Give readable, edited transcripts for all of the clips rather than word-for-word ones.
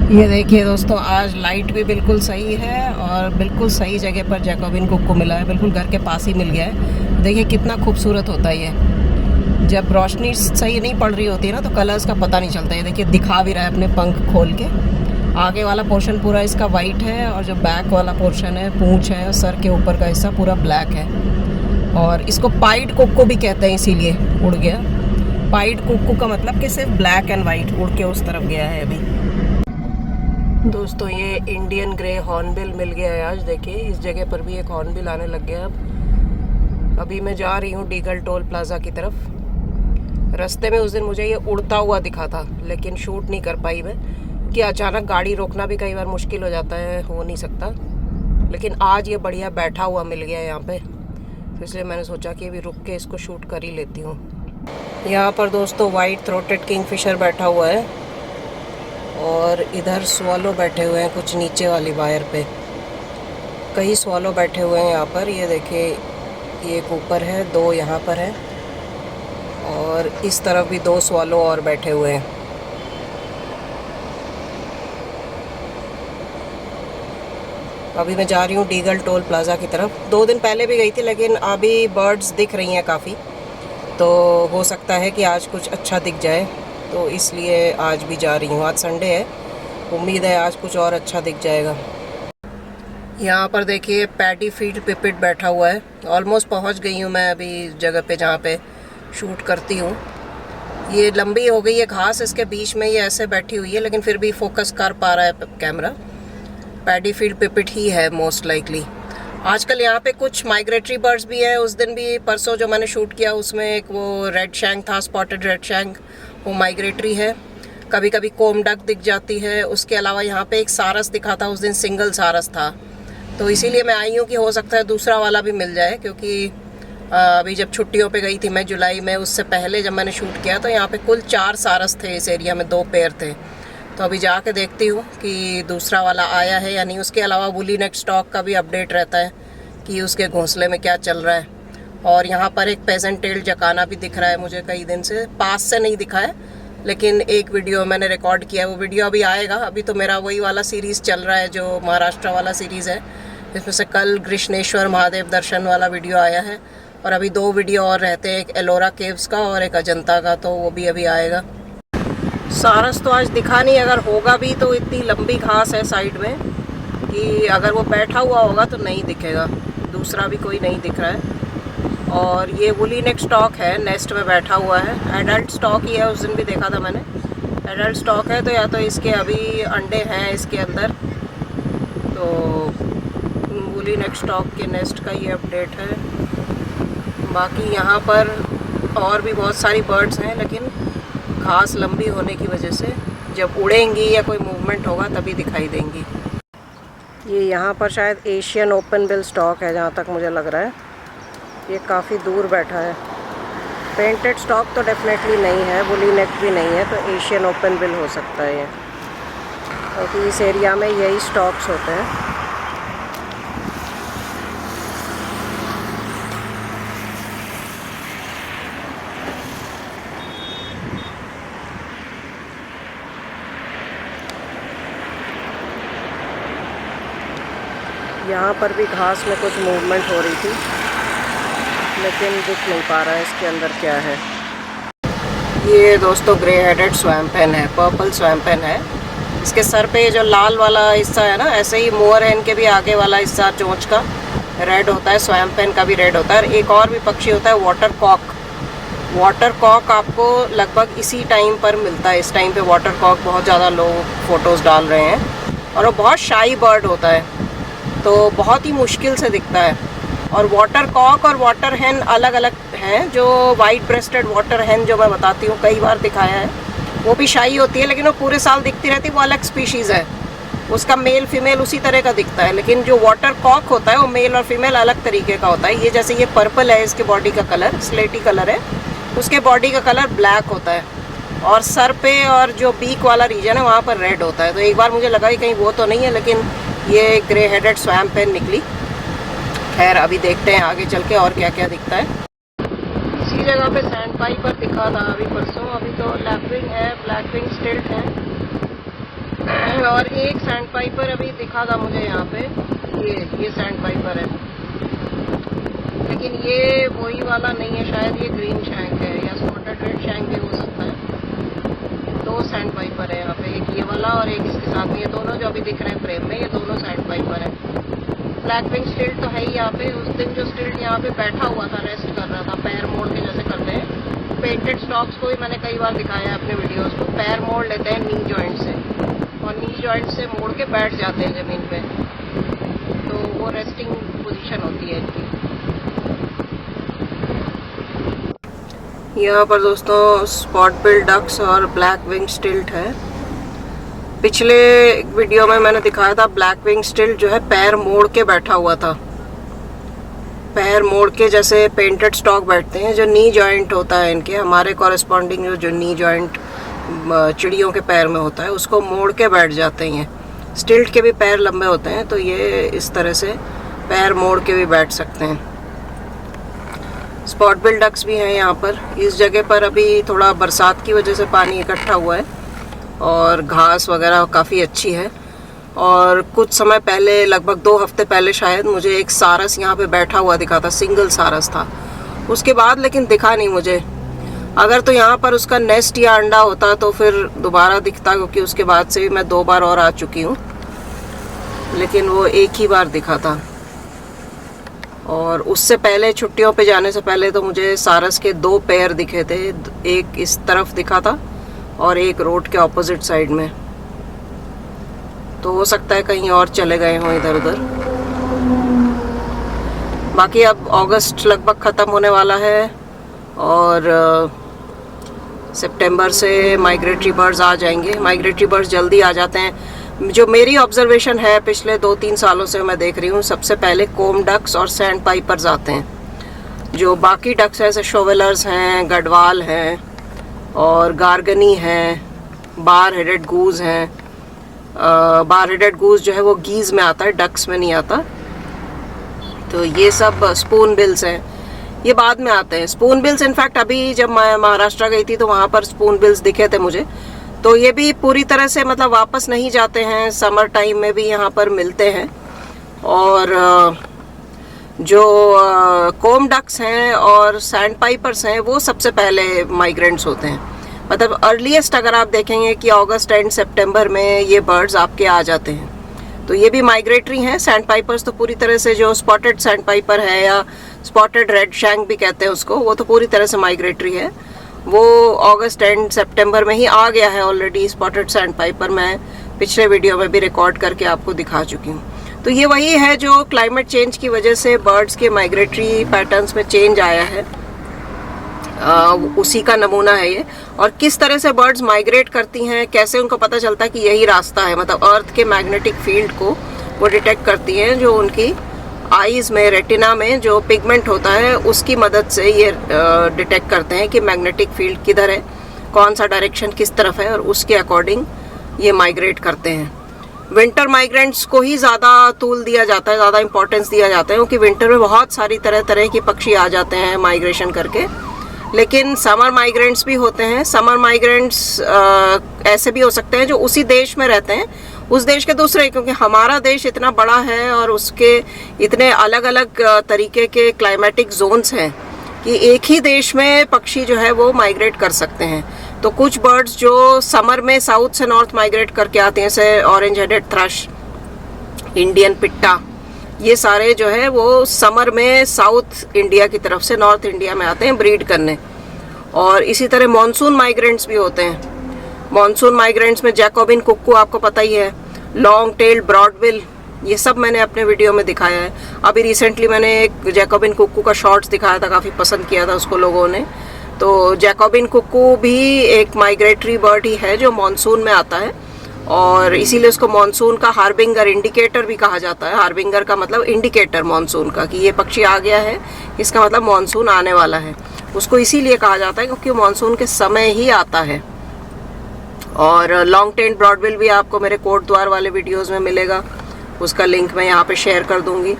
ये देखिए दोस्तों, आज लाइट भी बिल्कुल सही है और बिल्कुल सही जगह पर जैकोबिन कुक को मिला है। बिल्कुल घर के पास ही मिल गया है। देखिए कितना खूबसूरत होता है ये। जब रोशनी सही नहीं पड़ रही होती है ना तो कलर्स का पता नहीं चलता है। देखिए दिखा भी रहा है अपने पंख खोल के। आगे वाला पोर्शन पूरा इसका वाइट है और जो बैक वाला पोर्शन है, पूंछ है, सर के ऊपर का हिस्सा पूरा ब्लैक है। और इसको पाइड कोको भी कहते हैं, इसीलिए उड़ गया। पाइड कोको का मतलब कि सिर्फ ब्लैक एंड वाइट उड़ के उस तरफ गया है। अभी दोस्तों ये इंडियन ग्रे हॉर्नबिल मिल गया है आज। देखिए इस जगह पर भी एक हॉर्नबिल आने लग गया अब। अभी मैं जा रही हूँ डीगल टोल प्लाजा की तरफ। रास्ते में उस दिन मुझे ये उड़ता हुआ दिखा था, लेकिन शूट नहीं कर पाई मैं, कि अचानक गाड़ी रोकना भी कई बार मुश्किल हो जाता है, हो नहीं सकता। लेकिन आज ये बढ़िया बैठा हुआ मिल गया यहाँ पे, तो इसलिए मैंने सोचा कि अभी रुक के इसको शूट कर ही लेती हूँ। यहाँ पर दोस्तों वाइट थ्रोटेड किंगफिशर बैठा हुआ है और इधर स्वॉलो बैठे हुए हैं कुछ नीचे वाली वायर पे। कई स्वॉलो बैठे हुए हैं यहाँ पर। ये देखिए, ये एक ऊपर है, दो यहाँ पर है और इस तरफ भी दो स्वॉलो और बैठे हुए हैं। अभी मैं जा रही हूँ डीगल टोल प्लाजा की तरफ। 2 दिन पहले भी गई थी, लेकिन अभी बर्ड्स दिख रही हैं काफ़ी, तो हो सकता है कि आज कुछ अच्छा दिख जाए, तो इसलिए आज भी जा रही हूँ। आज संडे है, उम्मीद है आज कुछ और अच्छा दिख जाएगा। यहाँ पर देखिए पैडी फील्ड पिपिट बैठा हुआ है। ऑलमोस्ट पहुँच गई हूँ मैं अभी जगह पे जहाँ पे शूट करती हूँ। ये लंबी हो गई है घास इसके बीच में, ये ऐसे बैठी हुई है, लेकिन फिर भी फोकस कर पा रहा है कैमरा। पैडी फील्ड पिपिट ही है मोस्ट लाइकली। आजकल यहाँ पे कुछ माइग्रेटरी बर्ड्स भी है। उस दिन भी, परसों जो मैंने शूट किया उसमें एक वो रेड शैंक था, स्पॉटेड रेड शैंक, वो माइग्रेटरी है। कभी कभी कोम डक दिख जाती है। उसके अलावा यहाँ पे एक सारस दिखा था, उस दिन सिंगल सारस था, तो इसीलिए मैं आई हूँ कि हो सकता है दूसरा वाला भी मिल जाए। क्योंकि अभी जब छुट्टियों पे गई थी मैं जुलाई में, उससे पहले जब मैंने शूट किया तो यहाँ पे कुल 4 सारस थे इस एरिया में, 2 पेयर थे। तो अभी जाके देखती हूँ कि दूसरा वाला आया है या नहीं। उसके अलावा वुली नेक स्टॉक का भी अपडेट रहता है कि उसके घोंसले में क्या चल रहा है। और यहाँ पर एक पेजेंट टेल जकाना भी दिख रहा है मुझे कई दिन से। पास से नहीं दिखा है, लेकिन एक वीडियो मैंने रिकॉर्ड किया है, वो वीडियो अभी आएगा। अभी तो मेरा वही वाला सीरीज़ चल रहा है जो महाराष्ट्र वाला सीरीज़ है, इसमें से कल कृष्णेश्वर महादेव दर्शन वाला वीडियो आया है और अभी 2 वीडियो और रहते हैं, एक एलोरा केव्स का और एक अजंता का, तो वो भी अभी आएगा। सारस तो आज दिखा नहीं, अगर होगा भी तो इतनी लंबी घास है साइड में कि अगर वो बैठा हुआ होगा तो नहीं दिखेगा। दूसरा भी कोई नहीं दिख रहा है। और ये वुली नेक स्टॉक है, नेस्ट में बैठा हुआ है। एडल्ट स्टॉक ही है, उस दिन भी देखा था मैंने, एडल्ट स्टॉक है। तो या तो इसके अभी अंडे हैं इसके अंदर, तो वुली नेक स्टॉक के नेस्ट का ये अपडेट है। बाकी यहाँ पर और भी बहुत सारी बर्ड्स हैं, लेकिन घास लंबी होने की वजह से जब उड़ेंगी या कोई मूवमेंट होगा तभी दिखाई देंगी। ये यहाँ पर शायद एशियन ओपन बिल स्टॉक है जहाँ तक मुझे लग रहा है। ये काफ़ी दूर बैठा है। पेंटेड स्टॉक तो डेफिनेटली नहीं है, वुली नेक भी नहीं है, तो एशियन ओपन बिल हो सकता है ये, क्योंकि इस एरिया में यही स्टॉक्स होते हैं। यहाँ पर भी घास में कुछ मूवमेंट हो रही थी, लेकिन दिख नहीं पा रहा है इसके अंदर क्या है। ये दोस्तों ग्रे हेडेड स्वैम्पेन है, पर्पल स्वैम्पेन है। इसके सर पे जो लाल वाला हिस्सा है ना, ऐसे ही मोअर हैन के भी आगे वाला हिस्सा चोंच का रेड होता है, स्वैम्पेन का भी रेड होता है। और एक और भी पक्षी होता है वाटर कॉक। वाटर कॉक आपको लगभग इसी टाइम पर मिलता है। इस टाइम पे वाटर कॉक बहुत ज़्यादा लोग फ़ोटोज़ डाल रहे हैं और वो बहुत शाई बर्ड होता है, तो बहुत ही मुश्किल से दिखता है। और वाटर कॉक और वाटर हैन अलग अलग हैं। जो वाइट ब्रेस्टेड वाटर हैन जो मैं बताती हूँ, कई बार दिखाया है, वो भी शाई होती है, लेकिन वो पूरे साल दिखती रहती है, वो अलग स्पीशीज़ है। उसका मेल फीमेल उसी तरह का दिखता है, लेकिन जो वाटर कॉक होता है वो मेल और फीमेल अलग तरीके का होता है। ये जैसे ये पर्पल है, इसके बॉडी का कलर स्लेटी कलर है, उसके बॉडी का कलर ब्लैक होता है और सर पे और जो बीक वाला रीजन है वहाँ पर रेड होता है। तो एक बार मुझे लगा कि कहीं वो तो नहीं है, लेकिन ये ग्रे हेडेड स्वैम्पेन निकली। खैर अभी देखते हैं आगे चल के और क्या क्या दिखता है। इसी जगह पे सैंड पाइपर दिखा था अभी परसों। अभी तो लैपविंग है, ब्लैकविंग स्टिल्ट है। और एक सैंड पाइपर अभी दिखा था मुझे यहाँ पे, ये सैंड पाइपर है, लेकिन ये वही वाला नहीं है, शायद ये ग्रीन शैंक है या स्पॉटेड रेड शैंक भी हो सकता है। 2 सैंड पाइपर है यहाँ पे, एक ये वाला और एक इसके साथ में, ये दोनों जो अभी दिख रहे हैं फ्रेम में, ये दोनों सैंड पाइपर है। ब्लैक विंग स्टिल्ट तो है ही यहाँ पे। उस दिन जो स्टिल्ट यहाँ पे बैठा हुआ था, रेस्ट कर रहा था, पैर मोड़ के जैसे करते हैं, पेंटेड स्टॉक्स को ही मैंने कई बार दिखाया है अपने वीडियोस को, पैर मोड़ लेते हैं नी जॉइंट से, और नी जॉइंट से मोड़ के बैठ जाते हैं ज़मीन पे, तो वो रेस्टिंग पोजीशन होती है इनकी। यहाँ पर दोस्तों स्पॉट बिल डक्स और ब्लैक विंग स्टिल्ट है। पिछले वीडियो में मैंने दिखाया था ब्लैक विंग स्टिल्ट जो है पैर मोड़ के बैठा हुआ था, पैर मोड़ के जैसे पेंटेड स्टॉक बैठते हैं, जो नी जॉइंट होता है इनके, हमारे कॉरेस्पॉन्डिंग जो नी जॉइंट चिड़ियों के पैर में होता है, उसको मोड़ के बैठ जाते हैं। स्टिल्ट के भी पैर लंबे होते हैं, तो ये इस तरह से पैर मोड़ के भी बैठ सकते हैं। स्पॉट बिल डक्स भी हैं यहाँ पर। इस जगह पर अभी थोड़ा बरसात की वजह से पानी इकट्ठा हुआ है और घास वगैरह काफ़ी अच्छी है। और कुछ समय पहले, लगभग 2 हफ्ते पहले शायद, मुझे एक सारस यहाँ पे बैठा हुआ दिखा था, सिंगल सारस था। उसके बाद लेकिन दिखा नहीं मुझे। अगर तो यहाँ पर उसका नेस्ट या अंडा होता तो फिर दोबारा दिखता, क्योंकि उसके बाद से भी मैं 2 बार और आ चुकी हूँ, लेकिन वो एक ही बार दिखा था। और उससे पहले, छुट्टियों पे जाने से पहले, तो मुझे सारस के 2 पैर दिखे थे, एक इस तरफ दिखा था और एक रोड के ऑपोजिट साइड में। तो हो सकता है कहीं और चले गए हों इधर उधर। बाकी अब अगस्त लगभग ख़त्म होने वाला है और सितंबर से माइग्रेटरी बर्ड्स आ जाएंगे। माइग्रेटरी बर्ड्स जल्दी आ जाते हैं। जो मेरी ऑब्जर्वेशन है पिछले 2-3 सालों से मैं देख रही हूँ, सबसे पहले कोम डक्स और सैंड पाइपर्स आते हैं। जो बाकी डक्स हैं, जैसे शोवेलर्स हैं, गढ़वाल हैं और गार्गनी हैं, बार हेडेड गूज हैं। बार हेडेड गूज जो है वो गीज में आता है, डक्स में नहीं आता। तो ये सब स्पून बिल्स हैं, ये बाद में आते हैं। स्पून बिल्स इनफैक्ट अभी जब मैं महाराष्ट्र गई थी तो वहाँ पर स्पून बिल्स दिखे थे मुझे। तो ये भी पूरी तरह से मतलब वापस नहीं जाते हैं, समर टाइम में भी यहाँ पर मिलते हैं। और जो कोम डक्स हैं और सैंड पाइपर्स हैं, वो सबसे पहले माइग्रेंट्स होते हैं। मतलब अर्लीस्ट अगर आप देखेंगे कि अगस्त एंड सितंबर में ये बर्ड्स आपके आ जाते हैं। तो ये भी माइग्रेटरी हैं। सैंड पाइपर्स तो पूरी तरह से, जो स्पॉटेड सैंड पाइपर है या स्पॉटेड रेड शैंक भी कहते हैं उसको, वो तो पूरी तरह से माइग्रेटरी है। वो अगस्त एंड सितंबर में ही आ गया है ऑलरेडी। स्पॉटेड सैंड पाइपर मैं पिछले वीडियो में भी रिकॉर्ड करके आपको दिखा चुकी हूँ। तो ये वही है जो क्लाइमेट चेंज की वजह से बर्ड्स के माइग्रेटरी पैटर्न्स में चेंज आया है, उसी का नमूना है ये। और किस तरह से बर्ड्स माइग्रेट करती हैं, कैसे उनको पता चलता है कि यही रास्ता है, मतलब अर्थ के मैग्नेटिक फील्ड को वो डिटेक्ट करती हैं, जो उनकी आईज में, रेटिना में जो पिगमेंट होता है उसकी मदद से ये डिटेक्ट करते हैं कि मैग्नेटिक फील्ड किधर है, कौन सा डायरेक्शन किस तरफ है, और उसके अकॉर्डिंग ये माइग्रेट करते हैं। विंटर माइग्रेंट्स को ही ज़्यादा तूल दिया जाता है, ज़्यादा इंपॉर्टेंस दिया जाता है, क्योंकि विंटर में बहुत सारी तरह तरह के पक्षी आ जाते हैं माइग्रेशन करके। लेकिन समर माइग्रेंट्स भी होते हैं। समर माइग्रेंट्स ऐसे भी हो सकते हैं जो उसी देश में रहते हैं, उस देश के दूसरे, क्योंकि हमारा देश इतना बड़ा है और उसके इतने अलग अलग तरीके के क्लाइमेटिक जोन्स हैं कि एक ही देश में पक्षी जो है वो माइग्रेट कर सकते हैं। तो कुछ बर्ड्स जो समर में साउथ से नॉर्थ माइग्रेट करके आते हैं, जैसे ऑरेंज हेडेड थ्रश, इंडियन पिट्टा, ये सारे जो है वो समर में साउथ इंडिया की तरफ से नॉर्थ इंडिया में आते हैं ब्रीड करने। और इसी तरह मॉनसून माइग्रेंट्स भी होते हैं। मॉनसून माइग्रेंट्स में जैकोबिन कुक्कू आपको पता ही है, लॉन्ग टेल्ड ब्रॉडबिल, ये सब मैंने अपने वीडियो में दिखाया है। अभी रिसेंटली मैंने एक जैकोबिन कुक्कू का शॉर्ट्स दिखाया था, काफ़ी पसंद किया था उसको लोगों ने। तो जैकोबिन कुक्कू भी एक माइग्रेटरी बर्ड ही है जो मॉनसून में आता है, और इसीलिए उसको मॉनसून का हार्बिंगर, इंडिकेटर भी कहा जाता है। हार्बिंगर का मतलब इंडिकेटर मॉनसून का, कि ये पक्षी आ गया है, इसका मतलब मॉनसून आने वाला है। उसको इसीलिए कहा जाता है क्योंकि मॉनसून के समय ही आता है। और लॉन्ग टेल्ड ब्रॉडबिल भी आपको मेरे कोट द्वार वाले वीडियोस में मिलेगा, उसका लिंक मैं यहाँ पे शेयर कर दूंगी।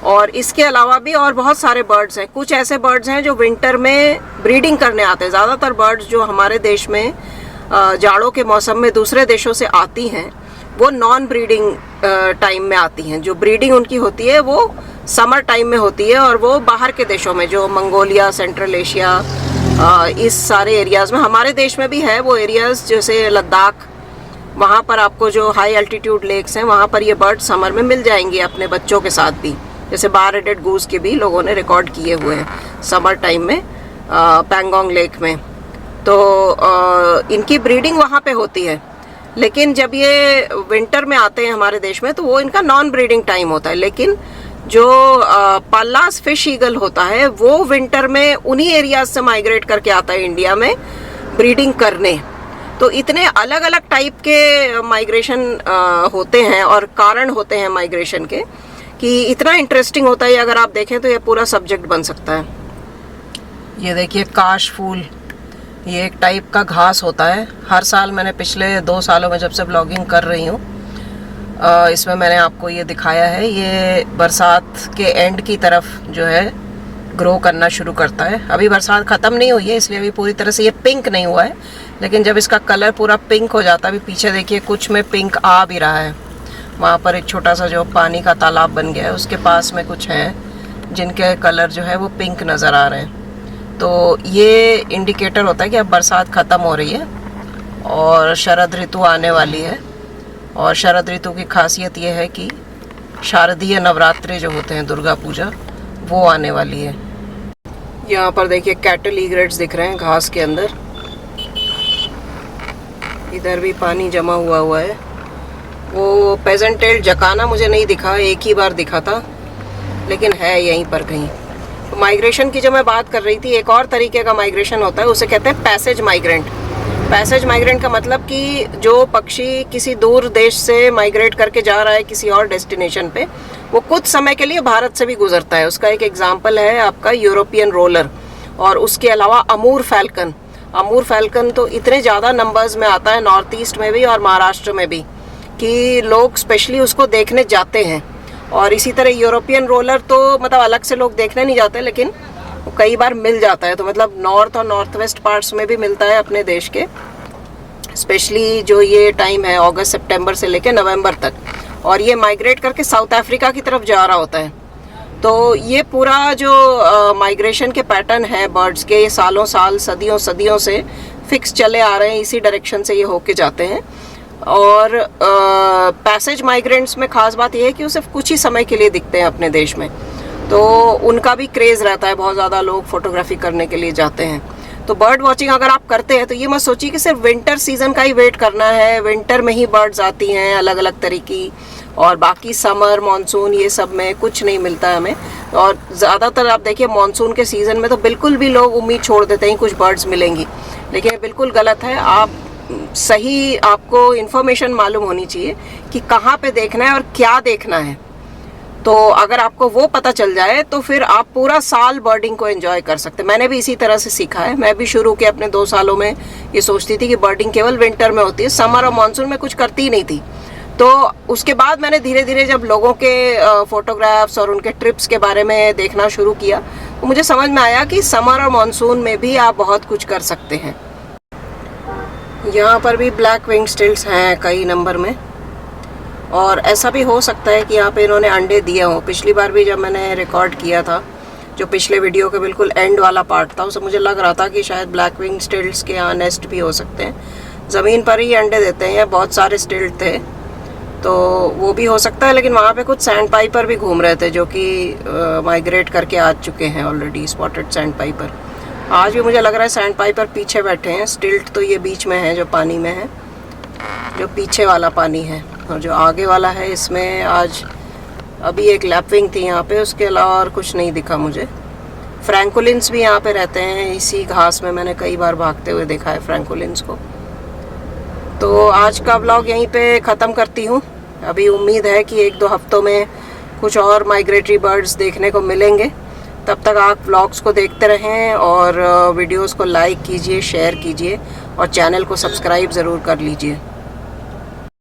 और इसके अलावा भी और बहुत सारे बर्ड्स हैं। कुछ ऐसे बर्ड्स हैं जो विंटर में ब्रीडिंग करने आते हैं। ज़्यादातर बर्ड्स जो हमारे देश में जाड़ों के मौसम में दूसरे देशों से आती हैं वो नॉन ब्रीडिंग टाइम में आती हैं। जो ब्रीडिंग उनकी होती है वो समर टाइम में होती है, और वो बाहर के देशों में, जो मंगोलिया, सेंट्रल एशिया, इस सारे एरियाज़ में, हमारे देश में भी है वो एरियाज़ जैसे लद्दाख, वहाँ पर आपको जो हाई एल्टीट्यूड लेक्स हैं वहाँ पर ये बर्ड समर में मिल जाएंगी अपने बच्चों के साथ भी। जैसे बार हेडेड गूज के भी लोगों ने रिकॉर्ड किए हुए हैं समर टाइम में पैंगोंग लेक में। तो इनकी ब्रीडिंग वहाँ पे होती है, लेकिन जब ये विंटर में आते हैं हमारे देश में तो वो इनका नॉन ब्रीडिंग टाइम होता है। लेकिन जो पाल्लास फिश ईगल होता है वो विंटर में उन्हीं एरियाज से माइग्रेट करके आता है इंडिया में ब्रीडिंग करने। तो इतने अलग अलग टाइप के माइग्रेशन होते हैं और कारण होते हैं माइग्रेशन के, कि इतना इंटरेस्टिंग होता है। अगर आप देखें तो ये पूरा सब्जेक्ट बन सकता है। ये देखिए काश फूल, ये एक टाइप का घास होता है। हर साल मैंने पिछले 2 सालों में जब से ब्लॉगिंग कर रही हूँ इसमें मैंने आपको ये दिखाया है। ये बरसात के एंड की तरफ जो है ग्रो करना शुरू करता है। अभी बरसात ख़त्म नहीं हुई है इसलिए अभी पूरी तरह से ये पिंक नहीं हुआ है, लेकिन जब इसका कलर पूरा पिंक हो जाता है, अभी पीछे देखिए कुछ में पिंक आ भी रहा है। वहाँ पर एक छोटा सा जो पानी का तालाब बन गया है उसके पास में कुछ हैं जिनके कलर जो है वो पिंक नज़र आ रहे हैं। तो ये इंडिकेटर होता है कि अब बरसात ख़त्म हो रही है और शरद ऋतु आने वाली है। और शरद ऋतु की खासियत ये है कि शारदीय नवरात्रि जो होते हैं, दुर्गा पूजा, वो आने वाली है। यहाँ पर देखिए कैटल ईग्रेट्स दिख रहे हैं घास के अंदर। इधर भी पानी जमा हुआ है। वो पेजेंट टेल जकाना मुझे नहीं दिखा, एक ही बार दिखा था, लेकिन है यहीं पर कहीं। तो माइग्रेशन की जो मैं बात कर रही थी, एक और तरीके का माइग्रेशन होता है, उसे कहते हैं पैसेज माइग्रेंट। पैसेज माइग्रेंट का मतलब कि जो पक्षी किसी दूर देश से माइग्रेट करके जा रहा है किसी और डेस्टिनेशन पे, वो कुछ समय के लिए भारत से भी गुजरता है। उसका एक एग्जाम्पल है आपका यूरोपियन रोलर, और उसके अलावा अमूर फैल्कन। अमूर फैल्कन तो इतने ज़्यादा नंबर्स में आता है नॉर्थ ईस्ट में भी और महाराष्ट्र में भी, कि लोग स्पेशली उसको देखने जाते हैं। और इसी तरह यूरोपियन रोलर तो मतलब अलग से लोग देखने नहीं जाते, लेकिन कई बार मिल जाता है। तो मतलब नॉर्थ और नॉर्थ वेस्ट पार्ट्स में भी मिलता है अपने देश के, स्पेशली जो ये टाइम है अगस्त सितंबर से लेकर नवंबर तक। और ये माइग्रेट करके साउथ अफ्रीका की तरफ जा रहा होता है। तो ये पूरा जो माइग्रेशन के पैटर्न है बर्ड्स के, ये सालों साल, सदियों से फिक्स चले आ रहे हैं, इसी डायरेक्शन से ये होके जाते हैं। और पैसेज माइग्रेंट्स में ख़ास बात यह है कि वो सिर्फ कुछ ही समय के लिए दिखते हैं अपने देश में, तो उनका भी क्रेज़ रहता है, बहुत ज़्यादा लोग फोटोग्राफी करने के लिए जाते हैं। तो बर्ड वॉचिंग अगर आप करते हैं तो ये मत सोचिए कि सिर्फ विंटर सीजन का ही वेट करना है, विंटर में ही बर्ड्स आती हैं अलग अलग तरह की, और बाकी समर, मानसून, ये सब में कुछ नहीं मिलता है हमें। और ज़्यादातर आप देखिए मानसून के सीज़न में तो बिल्कुल भी लोग उम्मीद छोड़ देते हैं कुछ बर्ड्स मिलेंगी, लेकिन ये बिल्कुल गलत है। आप सही, आपको इन्फॉर्मेशन मालूम होनी चाहिए कि कहाँ पे देखना है और क्या देखना है। तो अगर आपको वो पता चल जाए तो फिर आप पूरा साल बर्डिंग को एंजॉय कर सकते हैं। मैंने भी इसी तरह से सीखा है। मैं भी शुरू के अपने 2 सालों में ये सोचती थी कि बर्डिंग केवल विंटर में होती है, समर और मानसून में कुछ करती ही नहीं थी। तो उसके बाद मैंने धीरे धीरे जब लोगों के फोटोग्राफ्स और उनके ट्रिप्स के बारे में देखना शुरू किया तो मुझे समझ में आया कि समर और मानसून में भी आप बहुत कुछ कर सकते हैं। यहाँ पर भी ब्लैक विंग स्टिल्ट्स हैं कई नंबर में, और ऐसा भी हो सकता है कि यहाँ पे इन्होंने अंडे दिए हों। पिछली बार भी जब मैंने रिकॉर्ड किया था, जो पिछले वीडियो के बिल्कुल एंड वाला पार्ट था, उससे मुझे लग रहा था कि शायद ब्लैक विंग स्टिल्ट्स के यहाँ नेस्ट भी हो सकते हैं। ज़मीन पर ही अंडे देते हैं, बहुत सारे स्टिल्ट थे तो वो भी हो सकता है। लेकिन वहाँ पे कुछ सैंड पाइपर भी घूम रहे थे जो कि माइग्रेट करके आ चुके हैं ऑलरेडी, स्पॉटेड सैंड पाइपर। आज भी मुझे लग रहा है सैंड पाइपर पीछे बैठे हैं, स्टिल्ट तो ये बीच में है जो पानी में है, जो पीछे वाला पानी है, और जो आगे वाला है इसमें आज अभी एक लैपविंग थी यहाँ पे, उसके अलावा और कुछ नहीं दिखा मुझे। फ्रैंकोलिन्स भी यहाँ पे रहते हैं, इसी घास में मैंने कई बार भागते हुए देखा है फ्रैंकोलिन्स को। तो आज का व्लॉग यहीं पे ख़त्म करती हूँ। अभी उम्मीद है कि 1-2 हफ्तों में कुछ और माइग्रेटरी बर्ड्स देखने को मिलेंगे। तब तक आप व्लॉग्स को देखते रहें और वीडियोस को लाइक कीजिए, शेयर कीजिए और चैनल को सब्सक्राइब ज़रूर कर लीजिए।